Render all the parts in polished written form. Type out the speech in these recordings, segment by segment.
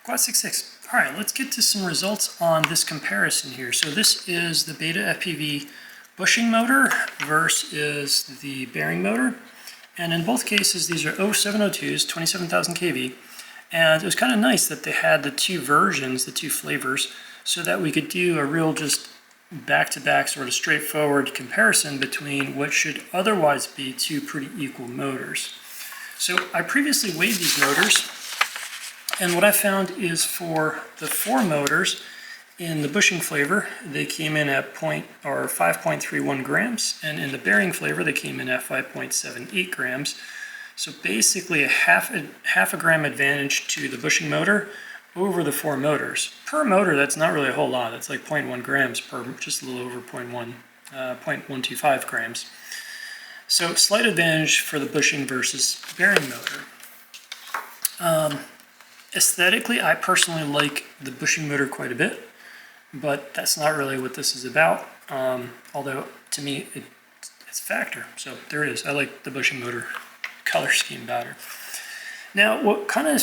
Quad 6.6. All right, let's get to some results on this comparison here. So this is the Beta FPV bushing motor versus the bearing motor. And in both cases, these are 0702s, 27,000 kV. And it was kind of nice that they had the two versions, the two flavors, so that we could do a real just back-to-back sort of straightforward comparison between what should otherwise be two pretty equal motors. So I previously weighed these motors, and what I found is for the four motors in the bushing flavor, they came in at 5.31 grams, and in the bearing flavor, they came in at 5.78 grams. So basically a half a gram advantage to the bushing motor over the four motors. Per motor, that's not really a whole lot. That's like 0.1 grams per, just a little over 0.125 grams. So slight advantage for the bushing versus bearing motor. Aesthetically, I personally like the bushing motor quite a bit, but that's not really what this is about. Although to me, it's a factor. So there it is. I like the bushing motor color scheme better. Now, what kind of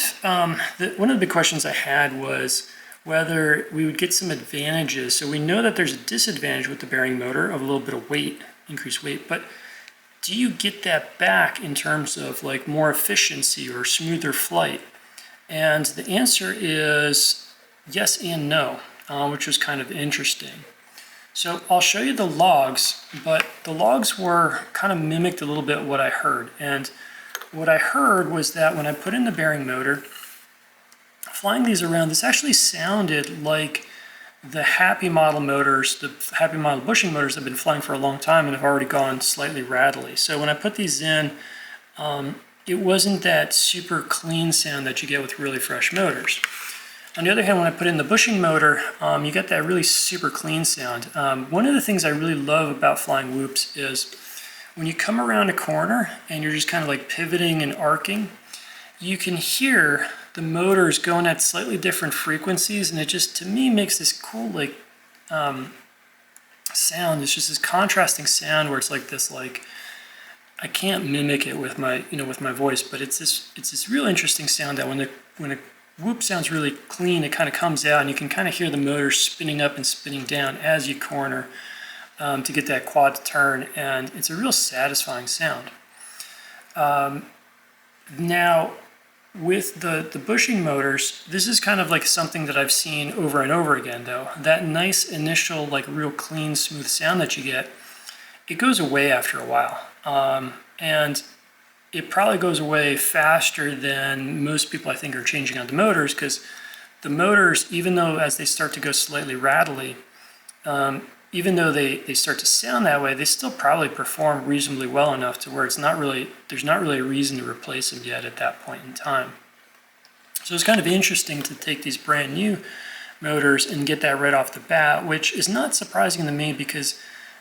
one of the big questions I had was whether we would get some advantages. So we know that there's a disadvantage with the bearing motor of a little bit of weight, increased weight, but do you get that back in terms of like more efficiency or smoother flight? And the answer is yes and no, which was kind of interesting. So I'll show you the logs, but the logs were kind of mimicked a little bit what I heard. And what I heard was that when I put in the bearing motor, flying these around, this actually sounded like the Happy model motors, the Happy model bushing motors have been flying for a long time and have already gone slightly rattly. So when I put these in, it wasn't that super clean sound that you get with really fresh motors. On the other hand, when I put in the bushing motor, you get that really super clean sound. One of the things I really love about flying whoops is when you come around a corner and you're just kind of like pivoting and arcing, you can hear the motors going at slightly different frequencies, and it just, to me, makes this cool like sound. It's just this contrasting sound where it's like this, like, I can't mimic it with my, with my voice, but it's this real interesting sound that when a whoop sounds really clean, it kind of comes out and you can kind of hear the motor spinning up and spinning down as you corner to get that quad to turn, and it's a real satisfying sound. Now, with the bushing motors, this is kind of like something that I've seen over and over again though. That nice initial, like real clean, smooth sound that you get, it goes away after a while. And it probably goes away faster than most people I think are changing out the motors, because the motors, even though as they start to go slightly rattly, even though they start to sound that way, they still probably perform reasonably well enough to where there's not really a reason to replace them yet at that point in time. So it's kind of interesting to take these brand new motors and get that right off the bat, which is not surprising to me because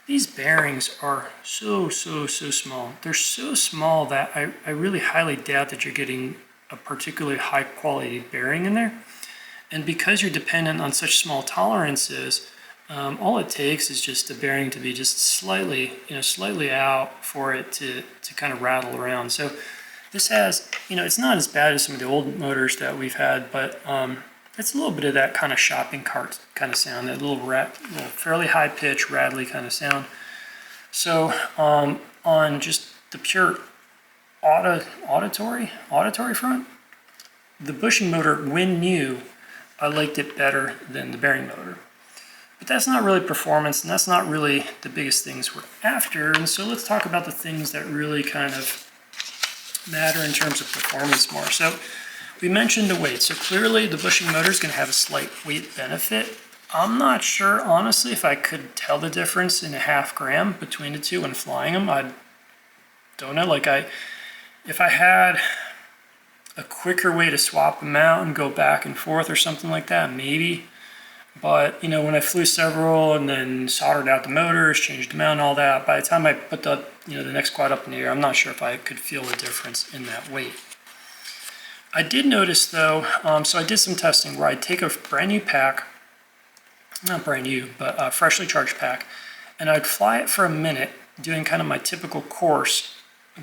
these bearings are so small. They're so small that I really highly doubt that you're getting a particularly high quality bearing in there. And because you're dependent on such small tolerances, all it takes is just the bearing to be just slightly out for it to kind of rattle around. So this has, it's not as bad as some of the old motors that we've had, but it's a little bit of that kind of shopping cart kind of sound, that little fairly high pitch, rattly kind of sound. So on just the pure auditory front, the bushing motor, when new, I liked it better than the bearing motor. But that's not really performance, and that's not really the biggest things we're after. And so let's talk about the things that really kind of matter in terms of performance more. So we mentioned the weight. So clearly the bushing motor is going to have a slight weight benefit. I'm not sure, honestly, if I could tell the difference in a half gram between the two when flying them. I don't know. If I had a quicker way to swap them out and go back and forth or something like that, maybe. But, when I flew several and then soldered out the motors, changed them out and all that, by the time I put the next quad up in the air, I'm not sure if I could feel a difference in that weight. I did notice though, so I did some testing where I'd take a brand new pack, not brand new, but a freshly charged pack, and I'd fly it for a minute doing kind of my typical course,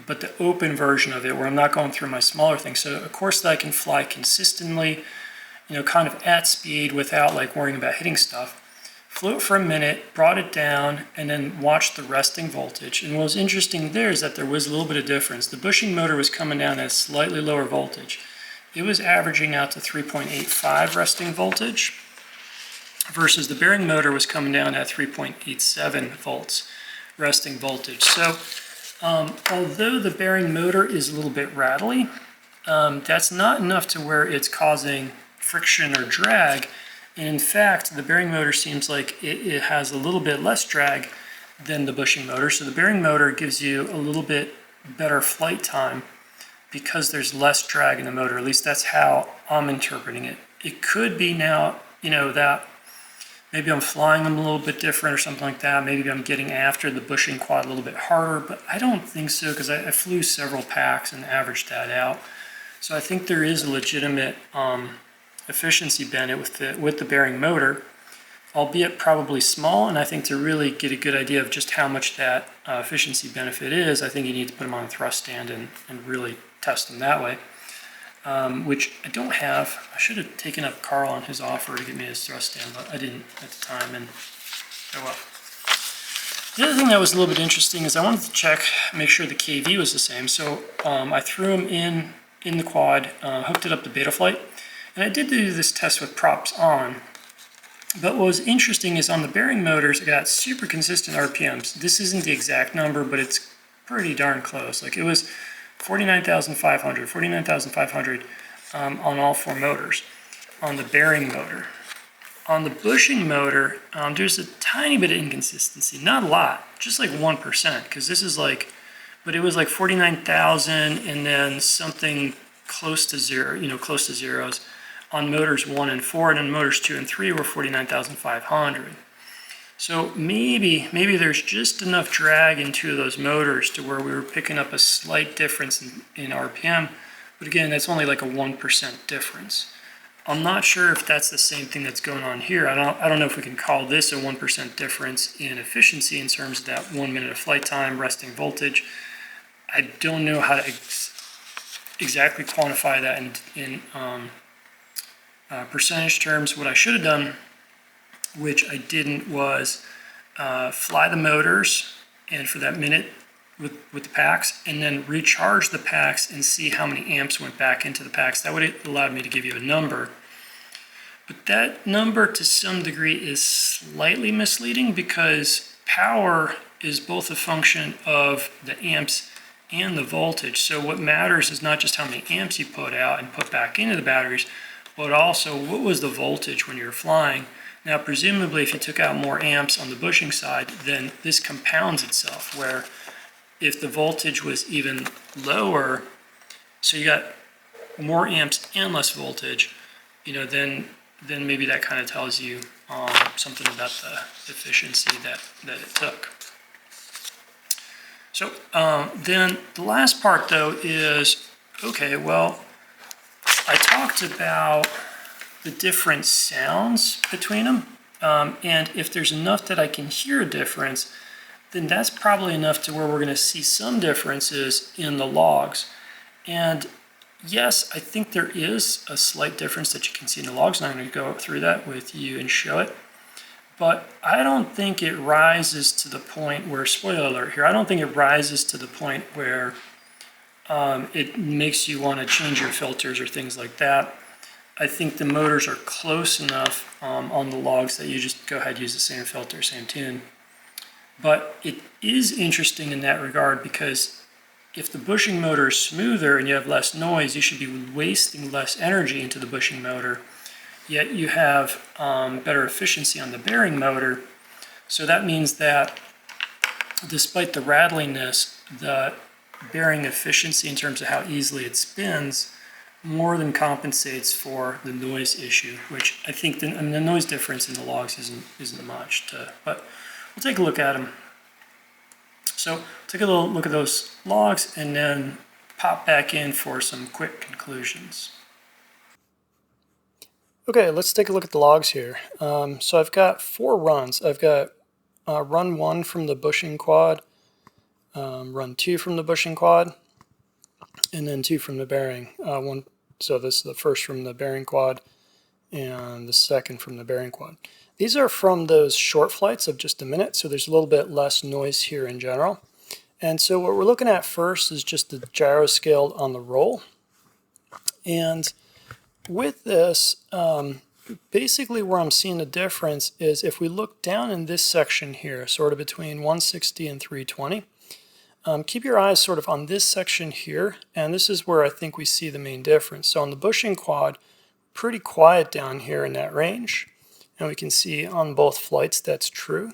but the open version of it where I'm not going through my smaller things. So a course that I can fly consistently kind of at speed without like worrying about hitting stuff. Flew it for a minute, brought it down, and then watched the resting voltage. And what was interesting there is that there was a little bit of difference. The bushing motor was coming down at a slightly lower voltage. It was averaging out to 3.85 resting voltage versus the bearing motor was coming down at 3.87 volts resting voltage. So although the bearing motor is a little bit rattly, that's not enough to where it's causing friction or drag. And in fact, the bearing motor seems like it has a little bit less drag than the bushing motor. So the bearing motor gives you a little bit better flight time because there's less drag in the motor. At least that's how I'm interpreting it. It could be now, that maybe I'm flying them a little bit different or something like that. Maybe I'm getting after the bushing quad a little bit harder, but I don't think so because I flew several packs and averaged that out. So I think there is a legitimate efficiency benefit with the bearing motor, albeit probably small. And I think to really get a good idea of just how much that efficiency benefit is, I think you need to put them on a thrust stand and really test them that way, which I don't have. I should have taken up Carl on his offer to give me his thrust stand, but I didn't at the time, and oh well. The other thing that was a little bit interesting is I wanted to make sure the KV was the same. So I threw them in the quad, hooked it up to Betaflight, and I did do this test with props on. But what was interesting is on the bearing motors, I got super consistent RPMs. This isn't the exact number, but it's pretty darn close. Like it was 49,500 on all four motors on the bearing motor. On the bushing motor, there's a tiny bit of inconsistency, not a lot, just like 1%, because this is like, but it was like 49,000 and then something close to zero, close to zeros on motors 1 and 4, and then motors 2 and 3 were 49,500. So maybe there's just enough drag in two of those motors to where we were picking up a slight difference in RPM, but again, that's only like a 1% difference. I'm not sure if that's the same thing that's going on here. I don't know if we can call this a 1% difference in efficiency in terms of that 1 minute of flight time, resting voltage. I don't know how to exactly quantify that in percentage terms. What I should have done, which I didn't, was fly the motors and for that minute with the packs, and then recharge the packs and see how many amps went back into the packs. That would have allowed me to give you a number. But that number to some degree is slightly misleading because power is both a function of the amps and the voltage. So what matters is not just how many amps you put out and put back into the batteries, but also what was the voltage when you were flying. Now, presumably, if you took out more amps on the bushing side, then this compounds itself, where if the voltage was even lower, so you got more amps and less voltage, then maybe that kind of tells you something about the efficiency that it took. So then the last part, though, is, okay, well, I talked about the different sounds between them, and if there's enough that I can hear a difference, then that's probably enough to where we're going to see some differences in the logs. And yes, I think there is a slight difference that you can see in the logs, and I'm going to go through that with you and show it. But I don't think it rises to the point where, spoiler alert here, I don't think it rises to the point where it makes you want to change your filters or things like that. I think the motors are close enough on the logs that you just go ahead and use the same filter, same tune. But it is interesting in that regard because if the bushing motor is smoother and you have less noise, you should be wasting less energy into the bushing motor, yet you have better efficiency on the bearing motor. So that means that despite the rattliness, the bearing efficiency in terms of how easily it spins more than compensates for the noise issue, which I think the noise difference in the logs isn't much. But we'll take a look at them. So take a little look at those logs and then pop back in for some quick conclusions. Okay, let's take a look at the logs here. So I've got 4 runs. I've got run 1 from the bushing quad, run 2 from the bushing quad, and then 2 from the bearing. So this is the first from the bearing quad, and the second from the bearing quad. These are from those short flights of just a minute, so there's a little bit less noise here in general. And so what we're looking at first is just the gyro scaled on the roll. And with this, basically where I'm seeing the difference is if we look down in this section here, sort of between 160 and 320, keep your eyes sort of on this section here, and this is where I think we see the main difference. So on the bushing quad, pretty quiet down here in that range, and we can see on both flights that's true.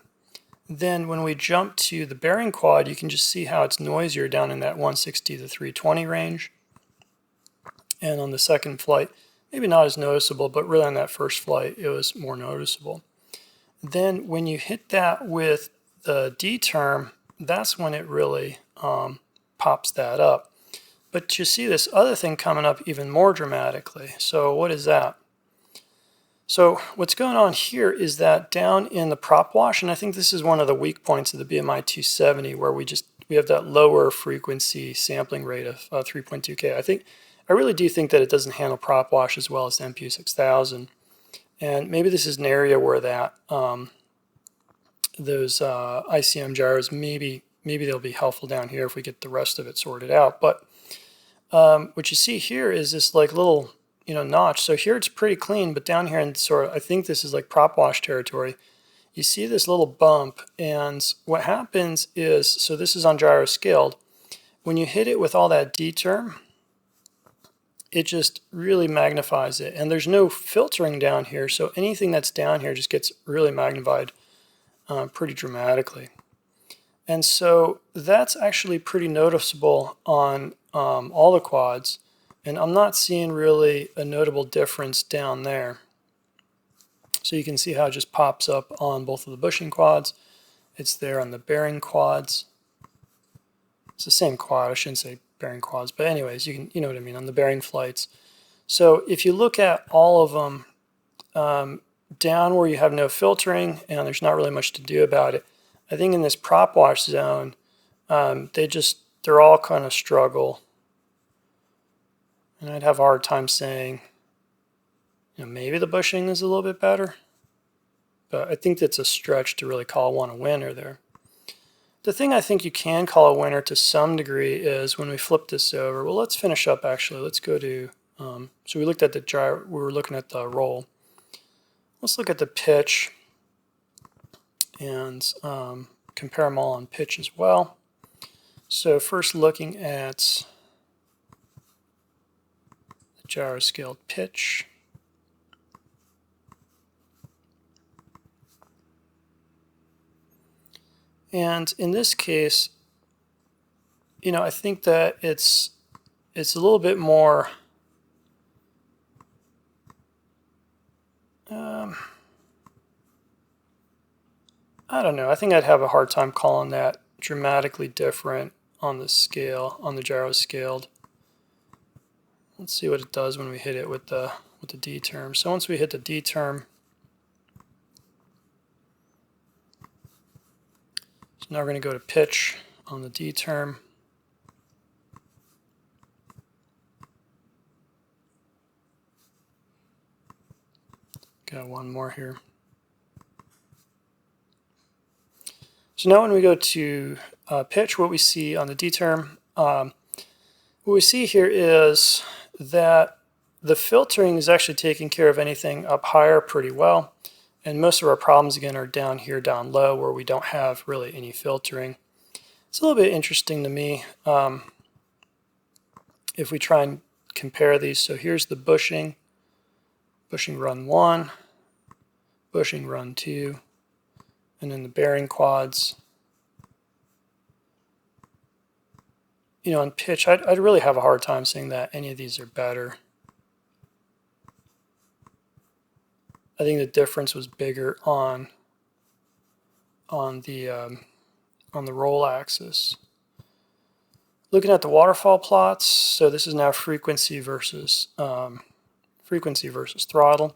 Then when we jump to the bearing quad, you can just see how it's noisier down in that 160 to 320 range. And on the second flight, maybe not as noticeable, but really on that first flight, it was more noticeable. Then when you hit that with the D term, that's when it really pops that up. But you see this other thing coming up even more dramatically. So what is that? So what's going on here is that down in the prop wash, and I think this is one of the weak points of the BMI 270, where we have that lower frequency sampling rate of 3.2K. I really do think that it doesn't handle prop wash as well as the MPU 6000, and maybe this is an area where that those ICM gyros maybe they'll be helpful down here if we get the rest of it sorted out. But what you see here is this like little notch. So here it's pretty clean, but down here in sort of, I think this is like prop wash territory, you see this little bump, and what happens is, so this is on gyro scaled, when you hit it with all that D term, it just really magnifies it, and there's no filtering down here, so anything that's down here just gets really magnified pretty dramatically. And so that's actually pretty noticeable on all the quads. And I'm not seeing really a notable difference down there. So you can see how it just pops up on both of the bushing quads. It's there on the bearing quads. It's the same quad, I shouldn't say bearing quads, but anyways, you know what I mean, on the bearing flights. So if you look at all of them, down where you have no filtering and there's not really much to do about it, I think in this prop wash zone, they're all kind of struggle. And I'd have a hard time saying, maybe the bushing is a little bit better. But I think that's a stretch to really call one a winner there. The thing I think you can call a winner to some degree is when we flip this over. Well, let's finish up actually. Let's go to, so we looked at the gyro, we were looking at the roll. Let's look at the pitch and compare them all on pitch as well. So first looking at gyro scaled pitch. And in this case, I think that it's a little bit more I don't know. I think I'd have a hard time calling that dramatically different on the scale, on the gyro scaled. Let's see what it does when we hit it with the D term. So once we hit the D term, so now we're going to go to pitch on the D term. Got one more here. So now when we go to pitch, what we see on the D term, what we see here is that the filtering is actually taking care of anything up higher pretty well. And most of our problems, again, are down here, down low, where we don't have really any filtering. It's a little bit interesting to me if we try and compare these. So here's the bushing run 1, bushing run 2, and then the bearing quads. On pitch, I'd really have a hard time saying that any of these are better. I think the difference was bigger on the roll axis. Looking at the waterfall plots, so this is now frequency versus throttle.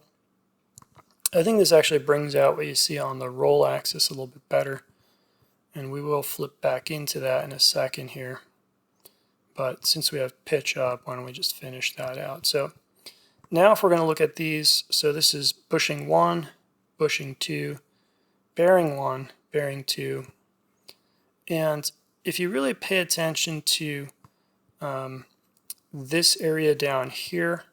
I think this actually brings out what you see on the roll axis a little bit better, and we will flip back into that in a second here. But since we have pitch up, why don't we just finish that out? So now if we're going to look at these, so this is bushing 1, bushing 2, bearing 1, bearing 2, and if you really pay attention to this area down here,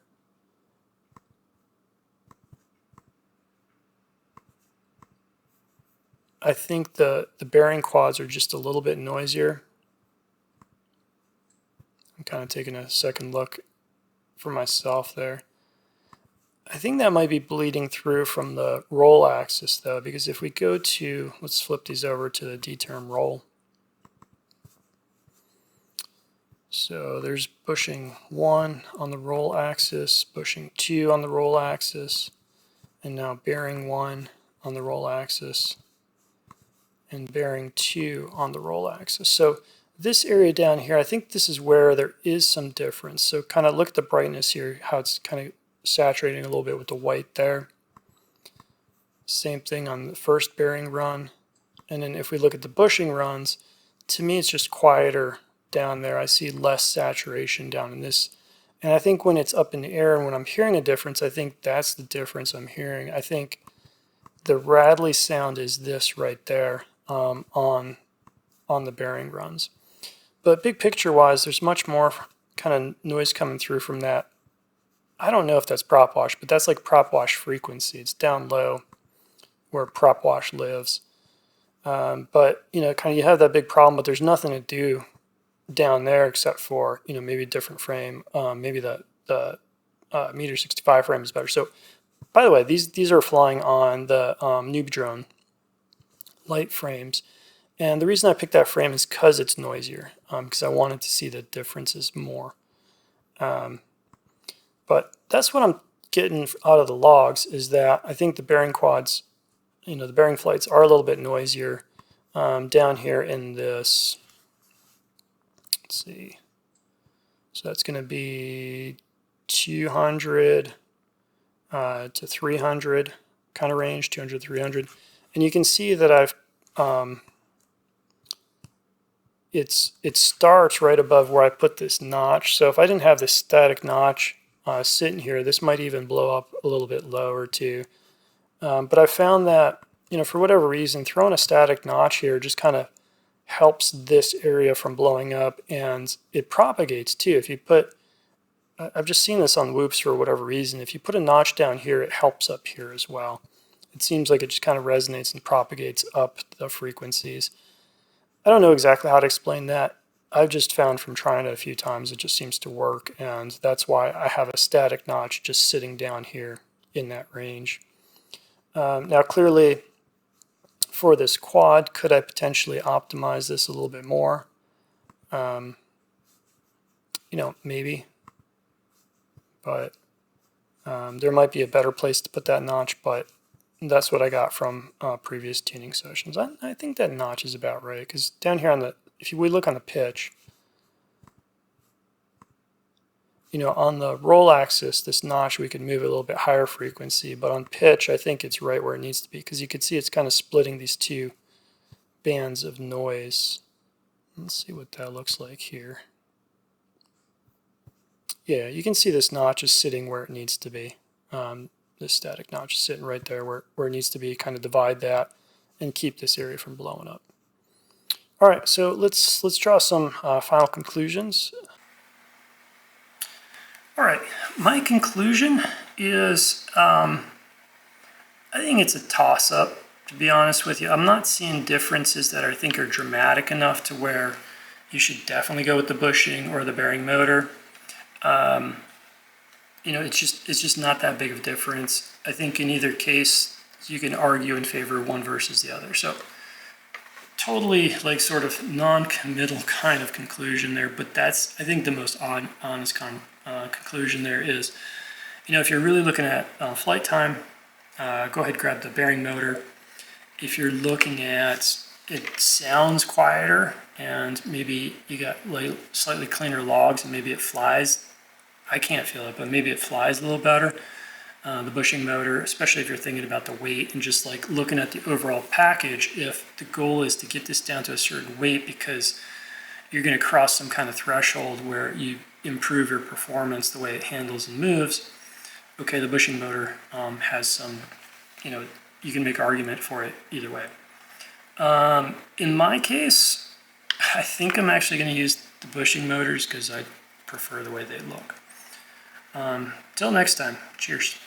I think the bearing quads are just a little bit noisier. I'm kind of taking a second look for myself there. I think that might be bleeding through from the roll axis though, because if we go to, let's flip these over to the D-term roll. So there's bushing 1 on the roll axis, bushing 2 on the roll axis, and now bearing 1 on the roll axis, and bearing 2 on the roll axis. So this area down here, I think this is where there is some difference. So kind of look at the brightness here, how it's kind of saturating a little bit with the white there. Same thing on the first bearing run. And then if we look at the bushing runs, to me it's just quieter down there. I see less saturation down in this. And I think when it's up in the air and when I'm hearing a difference, I think that's the difference I'm hearing. I think the rattly sound is this right there on the bearing runs. But big picture wise, there's much more kind of noise coming through from that. I don't know if that's prop wash, but that's like prop wash frequency. It's down low where prop wash lives. But you know, kind of you have that big problem, but there's nothing to do down there except for, you know, maybe a different frame. Maybe the Meteor 65 frame is better. So by the way, these are flying on the Noob Drone light frames. And the reason I picked that frame is because it's noisier, because I wanted to see the differences more. But that's what I'm getting out of the logs, is that I think the bearing quads, you know, the bearing flights are a little bit noisier down here in this. Let's see. So that's going to be 200 to 300 kind of range, 200, 300. And you can see that I've it starts right above where I put this notch. So if I didn't have this static notch sitting here, this might even blow up a little bit lower too. But I found that, you know, for whatever reason, throwing a static notch here just kind of helps this area from blowing up, and it propagates too. If you put, I've just seen this on whoops for whatever reason, if you put a notch down here, it helps up here as well. It seems like it just kind of resonates and propagates up the frequencies. I don't know exactly how to explain that. I've just found from trying it a few times it just seems to work, and that's why I have a static notch just sitting down here in that range. Now clearly for this quad, could I potentially optimize this a little bit more? You know, maybe, but there might be a better place to put that notch, but that's what I got from previous tuning sessions. I think that notch is about right, because down here on the, if we look on the pitch, you know, on the roll axis, this notch, we could move it a little bit higher frequency, but on pitch, I think it's right where it needs to be, because you can see it's kind of splitting these two bands of noise. Let's see what that looks like here. Yeah, you can see this notch is sitting where it needs to be. This static notch is sitting right there where it needs to be, kind of divide that and keep this area from blowing up. All right, so let's draw some final conclusions. All right, my conclusion is I think it's a toss-up, to be honest with you. I'm not seeing differences that I think are dramatic enough to where you should definitely go with the bushing or the bearing motor. You know, it's just not that big of a difference. I think in either case, you can argue in favor of one versus the other. So totally like sort of non-committal kind of conclusion there, but that's, I think, the most honest conclusion there is, you know, if you're really looking at flight time, go ahead, grab the bearing motor. If you're looking at, it sounds quieter and maybe you got like slightly cleaner logs and maybe it flies, I can't feel it, but maybe it flies a little better. The bushing motor, especially if you're thinking about the weight and just like looking at the overall package, if the goal is to get this down to a certain weight because you're going to cross some kind of threshold where you improve your performance, the way it handles and moves, okay, the bushing motor has some, you can make an argument for it either way. In my case, I think I'm actually going to use the bushing motors because I prefer the way they look. Till next time, cheers.